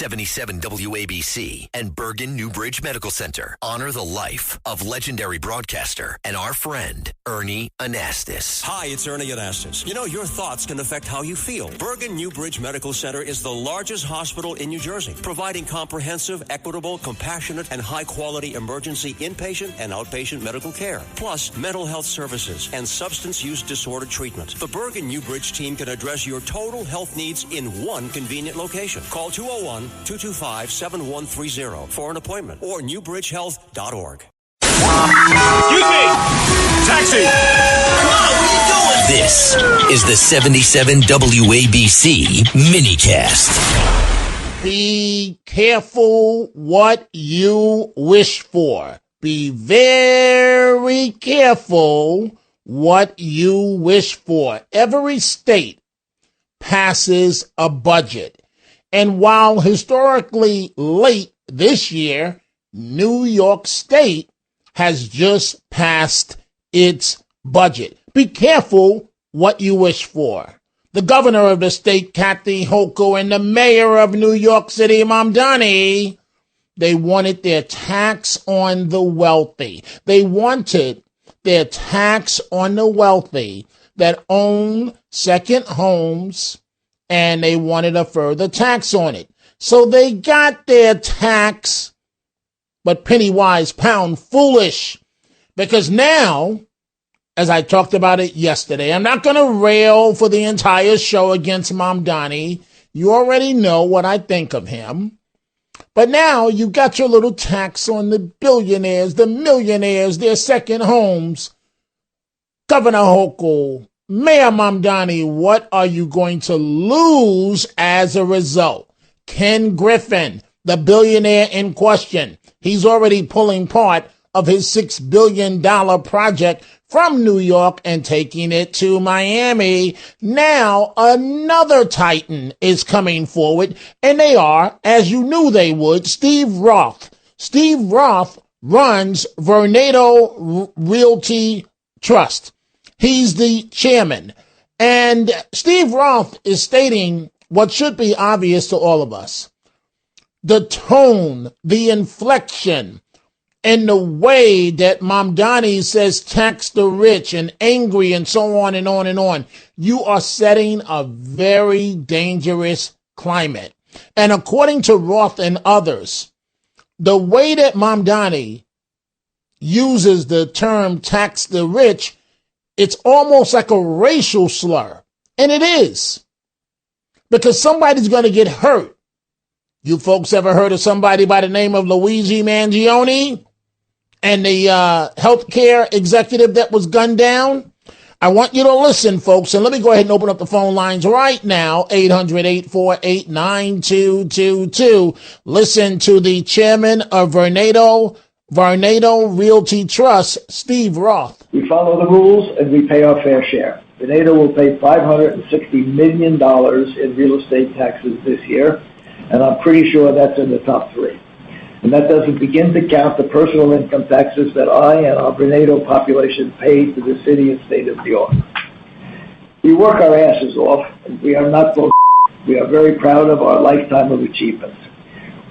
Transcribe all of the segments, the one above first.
77 WABC and Bergen Newbridge Medical Center honor the life of legendary broadcaster and our friend, Ernie Anastas. Hi, it's Ernie Anastas. You know, your thoughts can affect how you feel. Bergen Newbridge Medical Center is the largest hospital in New Jersey, providing comprehensive, equitable, compassionate, and high-quality emergency inpatient and outpatient medical care, plus mental health services and substance use disorder treatment. The Bergen Newbridge team can address your total health needs in one convenient location. Call 201-225-7130 for an appointment or newbridgehealth.org. Excuse me! Taxi! Come on, what are you doing? This is the 77 WABC minicast. Be careful what you wish for. Be very careful what you wish for. Every state passes a budget. And while historically late this year, New York State has just passed its budget. Be careful what you wish for. The governor of the state, Kathy Hochul, and the mayor of New York City, Mamdani, they wanted their tax on the wealthy. They wanted their tax on the wealthy that own second homes, and they wanted a further tax on it. So they got their tax, but penny wise, pound foolish. Because now, as I talked about it yesterday, I'm not going to rail for the entire show against Mamdani. You already know what I think of him. But now you got your little tax on the billionaires, the millionaires, their second homes. Governor Hochul, Mayor Mamdani, what are you going to lose as a result? Ken Griffin, the billionaire in question, he's already pulling part of his $6 billion project from New York and taking it to Miami. Now another titan is coming forward, and they are, as you knew they would, Steve Roth. Steve Roth runs Vornado Realty Trust. He's the chairman. And Steve Roth is stating what should be obvious to all of us. The tone, the inflection, and the way that Mamdani says tax the rich and angry and so on and on and on, you are setting a very dangerous climate. And according to Roth and others, the way that Mamdani uses the term tax the rich, it's almost like a racial slur. And it is. Because somebody's going to get hurt. You folks ever heard of somebody by the name of Luigi Mangione and the healthcare executive that was gunned down? I want you to listen, folks, and let me go ahead and open up the phone lines right now, 800-848-9222. Listen to the chairman of Vornado Realty Trust, Steve Roth. We follow the rules and we pay our fair share. Vornado will pay $560 million in real estate taxes this year, and I'm pretty sure that's in the top three. And that doesn't begin to count the personal income taxes that I and our Vornado population pay to the city and state of New York. We work our asses off, and we are not bull. We are very proud of our lifetime of achievements.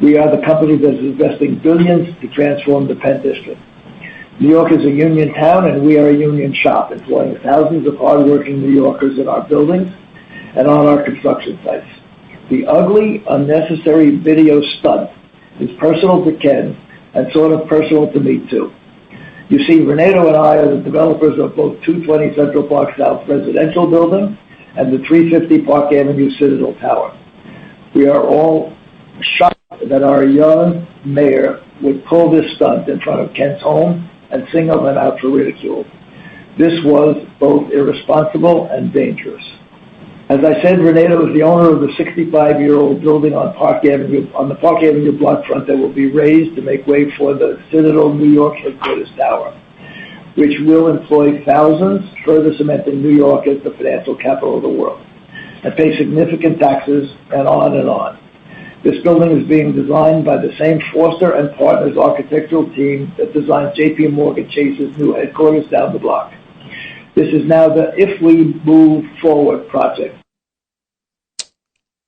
We are the company that is investing billions to transform the Penn District. New York is a union town, and we are a union shop, employing thousands of hardworking New Yorkers in our buildings and on our construction sites. The ugly, unnecessary video stunt is personal to Ken and sort of personal to me, too. You see, Vornado and I are the developers of both 220 Central Park South residential building and the 350 Park Avenue Citadel Tower. We are all shocked that our young mayor would pull this stunt in front of Ken's home and single him out for ridicule. This was both irresponsible and dangerous. As I said, Vornado is the owner of the 65-year-old building on the Park Avenue block front that will be raised to make way for the Citadel New York headquarters tower, which will employ thousands, further cementing New York as the financial capital of the world, and pay significant taxes, and on and on. This building is being designed by the same Foster and Partners architectural team that designed J.P. Morgan Chase's new headquarters down the block. This is now the If We Move Forward project.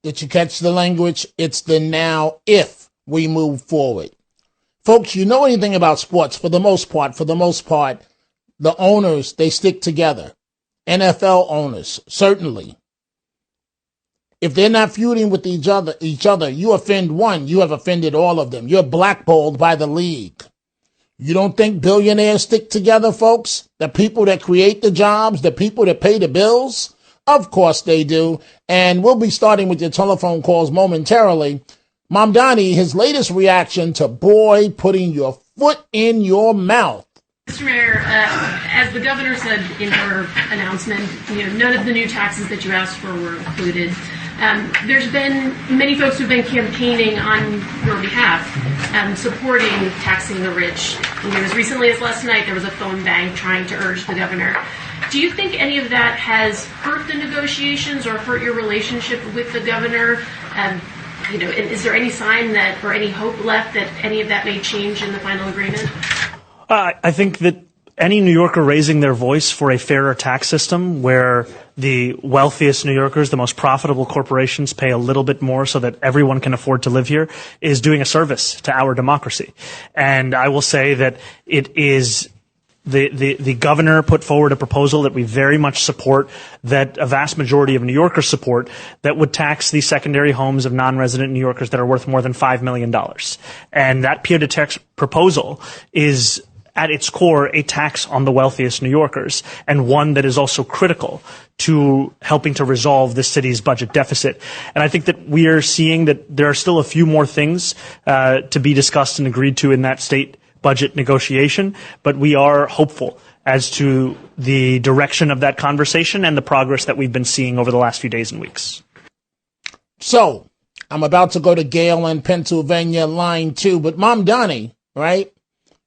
Did you catch the language? It's the now if we move forward. Folks, you know anything about sports, for the most part, the owners, they stick together. NFL owners, certainly. If they're not feuding with each other, you offend one, you have offended all of them. You're blackballed by the league. You don't think billionaires stick together, folks? The people that create the jobs, the people that pay the bills? Of course they do. And we'll be starting with your telephone calls momentarily. Mamdani, his latest reaction to boy putting your foot in your mouth. Mr. Mayor, as the governor said in her announcement, none of the new taxes that you asked for were included. There's been many folks who've been campaigning on your behalf, supporting taxing the rich. As recently as last night, there was a phone bank trying to urge the governor. Do you think any of that has hurt the negotiations or hurt your relationship with the governor? Is there any sign that, or any hope left that any of that may change in the final agreement? I think that any New Yorker raising their voice for a fairer tax system where the wealthiest New Yorkers, the most profitable corporations, pay a little bit more so that everyone can afford to live here is doing a service to our democracy. And I will say that it is the governor put forward a proposal that we very much support, that a vast majority of New Yorkers support, that would tax the secondary homes of non-resident New Yorkers that are worth more than $5 million. And that pied-à-terre tax is at its core a tax on the wealthiest New Yorkers, and one that is also critical to helping to resolve the city's budget deficit. And I think that we are seeing that there are still a few more things to be discussed and agreed to in that state budget negotiation, but we are hopeful as to the direction of that conversation and the progress that we've been seeing over the last few days and weeks. So, I'm about to go to Gail in Pennsylvania, line 2, but Mamdani, right?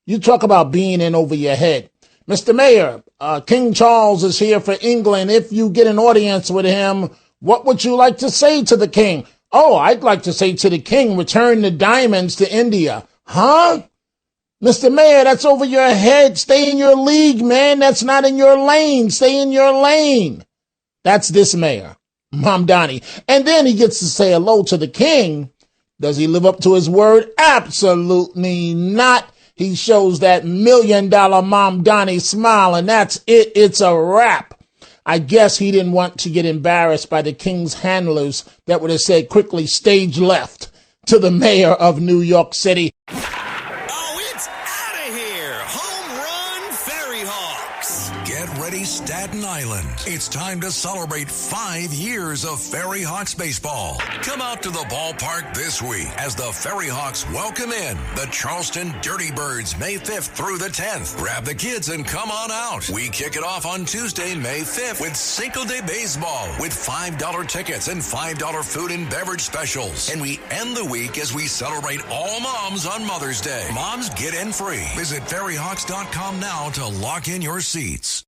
You talk about being in over your head. Mr. Mayor, King Charles is here for England. If you get an audience with him, what would you like to say to the king? Oh, I'd like to say to the king, return the diamonds to India. Huh? Mr. Mayor, that's over your head. Stay in your league, man. That's not in your lane. Stay in your lane. That's this mayor, Mamdani. And then he gets to say hello to the king. Does he live up to his word? Absolutely not. He shows that $1 million Mamdani smile, and that's it. It's a wrap. I guess he didn't want to get embarrassed by the king's handlers that would have said quickly, stage left to the mayor of New York City. Oh, it's out of here. Home run Ferry Hawks. Get ready, Staten Island. It's time to celebrate 5 years of Ferry Hawks baseball. Come out to the ballpark this week as the Ferry Hawks welcome in the Charleston Dirty Birds May 5th through the 10th. Grab the kids and come on out. We kick it off on Tuesday, May 5th with Cinco de Baseball with $5 tickets and $5 food and beverage specials. And we end the week as we celebrate all moms on Mother's Day. Moms get in free. Visit ferryhawks.com now to lock in your seats.